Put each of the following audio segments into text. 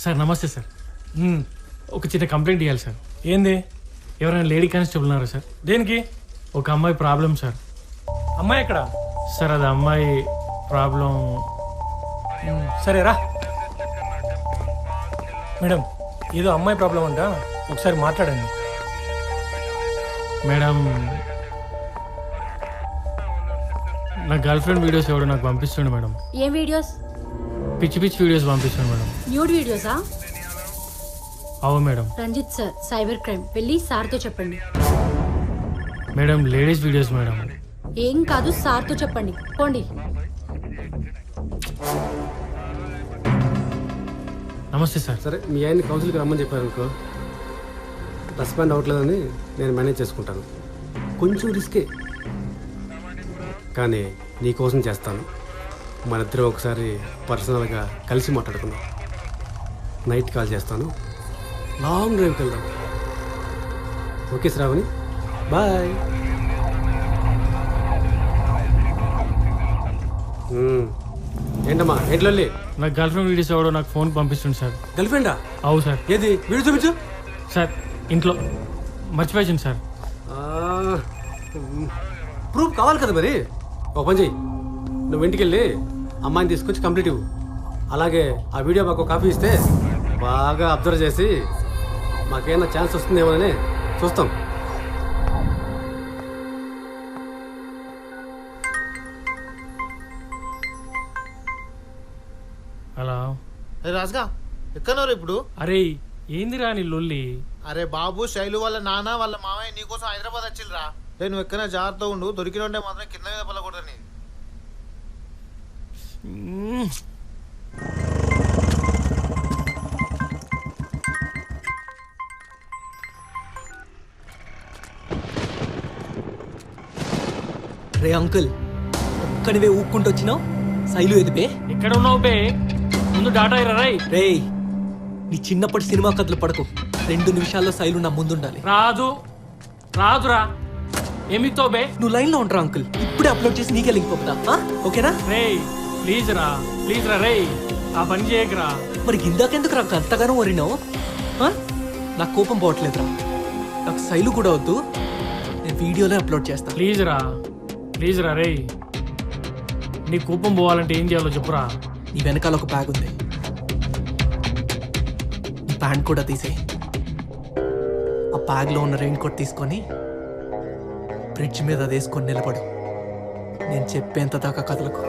Sir నమస్తే sir. ఒక చిన్న కంప్లైంట్ ఇవ్వాలి సార్. ఏంది? ఎవరైనా లేడీ కానిస్టేబుల్ ఉన్నారా సార్? దేనికి? ఒక అమ్మాయి ప్రాబ్లం సార్. అమ్మాయి ఎక్కడ? సార్ అది అమ్మాయి ప్రాబ్లం. సరే రా మేడం, ఏదో అమ్మాయి ప్రాబ్లం అంట, ఒకసారి మాట్లాడండి. మేడం, నా గర్ల్ ఫ్రెండ్ వీడియోస్ ఎవడో నాకు పంపిస్తుండే మేడం. ఏం వీడియోస్? పిచ్చి పిచ్చి వీడియోస్ పంపిస్తుండే మేడం. న్యూడ్ వీడియోసా? అవు madam. Ranjith sir, cyber crime, వెళ్ళి సార్తో చెప్పండి. Madam ladies videos madam. ఏం కాదు, సార్తో చెప్పండి, పోండి. నమస్తే సార్. సరే, మీ ఆయన్ని కౌన్సిల్కి రమ్మని చెప్పారు అనుకో, రెస్పాండ్ అవ్వట్లేదని నేను మేనేజ్ చేసుకుంటాను. కొంచెం రిస్కే, కానీ నీకోసం చేస్తాను. మన ఇద్దరం ఒకసారి పర్సనల్గా కలిసి మాట్లాడుకుందాం. నైట్ కాల్ చేస్తాను, లాంగ్ డ్రైవ్కి వెళ్దాం. Okay Sravani, bye. ఏంటమ్మా ఏంట్లో? నా గర్ల్ ఫ్రెండ్ వీడియోస్ ఎవడో నాకు ఫోన్ పంపిస్తుంది సార్. గర్ల్ ఫ్రెండా? అవు సార్. ఏది వీడియో చూపించు. సార్ ఇంట్లో మర్చిపోయాను సార్. ప్రూఫ్ కావాలి కదా మరి. ఒక పని చెయ్యి, నువ్వు ఇంటికి వెళ్ళి అమ్మాయిని తీసుకొచ్చి కంప్లీట్ ఇవ్వు. అలాగే ఆ వీడియో మాకు ఒక కాపీ ఇస్తే బాగా అబ్జర్వ్ చేసి మాకేమైనా ఛాన్స్ వస్తుందేమోనని చూస్తాం. అలా రాజుగా ఎక్కడన్నారు ఇప్పుడు? అరే ఏందిరా నీ లొల్లి? అరే బాబు, శైలు వాళ్ళ నాన్న వాళ్ళ మామయ్య నీకోసం హైదరాబాద్ వచ్చిల్రా. నువ్వు ఎక్కడ జాగ్రత్త ఉండు, దొరికిన మాత్రం కింద మీద పల్లకూడదని. రే అంకుల్, ఒక్కడివే ఊక్కుంటూ వచ్చినావు, శైలు ఎదిపే. ఎక్కడ ఉన్నావు బే? ముందు డాటా ఇరరై. రే, నీ చిన్నప్పటి సినిమా కథలు పడకు. 2 నిమిషాల్లో శైలు నా ముందుండాలి. రాదు రాదురా. ఏమితో బే? నువ్వు లైన్లో ఉంటారా అంకుల్? ఇప్పుడే అప్లోడ్ చేసి నీకే లింక్ పంపుతా, ఓకేనా? రే ప్లీజ్ రా, ప్లీజ్ రా. రే ఆ పని చేయకరా. మరి ఇందాకెందుకు నాకు అంతగానో వరినావు? నాకు కోపం పోవట్లేదురా. నాకు శైలు కూడా వద్దు, నేను వీడియోలో అప్లోడ్ చేస్తా. ప్లీజ్ రా, ప్లీజ్ రా. రే నీ కోపం పోవాలంటే ఏం చేయాలో చెప్పురా. నీ వెనకాల ఒక బ్యాగ్ ఉంది, నీ ప్యాంట్ కూడా తీసేయి. ఆ బ్యాగ్లో ఉన్న రెయిన్ కోట్ తీసుకొని బ్రిడ్జ్ మీద అది వేసుకొని నిలబడు. నేను చెప్పేంత దాకా కదలకు.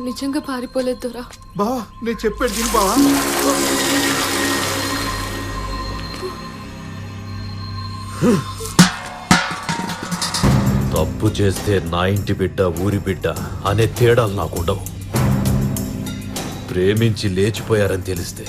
నిజంగా పారిపోలేదు దొరా. బావా నేను చెప్పేది దీని బావా. తప్పు చేస్తే నా ఇంటి బిడ్డ ఊరి బిడ్డ అనే తేడాలు నాకుండవు. ప్రేమించి లేచిపోయారని తెలిస్తే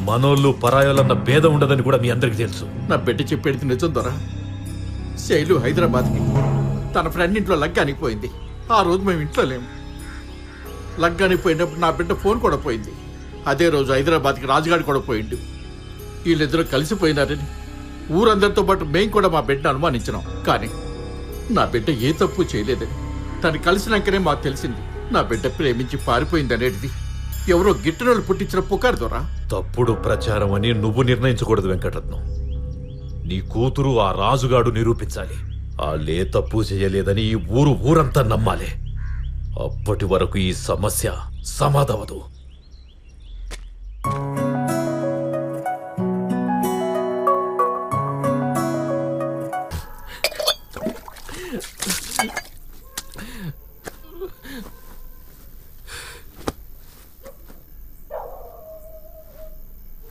మనోళ్ళు పరాయోళ్ళన్న భేదం ఉండదని కూడా మీ అందరికి తెలుసు. నా బిడ్డ చెప్పేది నిజం దొరా. శైలు హైదరాబాద్కి తన ఫ్రెండ్ ఇంట్లో లగ్గానికి పోయింది. ఆ రోజు మేము ఇంట్లో లేము. లగ్గానికి పోయినప్పుడు నా బిడ్డ ఫోన్ కూడా పోయింది. అదే రోజు హైదరాబాద్కి రాజుగాడి కూడా పోయిండు. వీళ్ళిద్దరూ కలిసిపోయినారని ఊరందరితో పాటు మేము కూడా మా బిడ్డను అనుమానించినాం. కానీ నా బిడ్డ ఏ తప్పు చేయలేదని తను కలిసినాకనే మాకు తెలిసింది నా బిడ్డ ప్రేమించి పారిపోయింది అనేది ఎవరో గిట్టనోళ్ళు పుట్టించిన పుకారు దొరా. తప్పుడు ప్రచారం అని నువ్వు నిర్ణయించకూడదు వెంకటరత్నం. నీ కూతురు ఆ రాజుగాడు నిరూపించాలి. వాళ్ళే తప్పు చేయలేదని ఈ ఊరంతా నమ్మాలి. అప్పటి వరకు ఈ సమస్య సమాధవదు.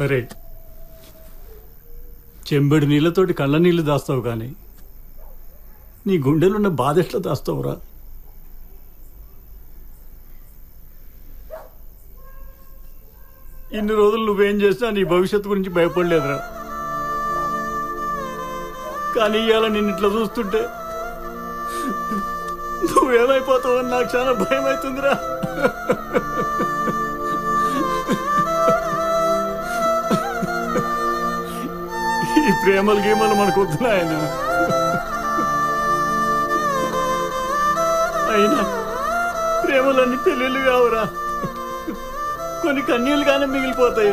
అరే, చెంబెడు నీళ్ళతోటి కళ్ళ నీళ్ళు దాస్తావు కానీ నీ గుండెలున్న బాధ ఎట్లా దాస్తావురా? ఇన్ని రోజులు నువ్వేం చేసినా నీ భవిష్యత్తు గురించి భయపడలేదురా. కానీ ఇవాళ నిన్ను ఇట్లా చూస్తుంటే నువ్వేమైపోతావు అని నాకు చాలా భయం అవుతుందిరా. ఈ ప్రేమలు గేమలు మనకు వద్దునాయన. అయినా ప్రేమలన్నీ పెళ్ళిళ్ళు కావురా, కొన్ని కన్నీళ్ళుగానే మిగిలిపోతాయి.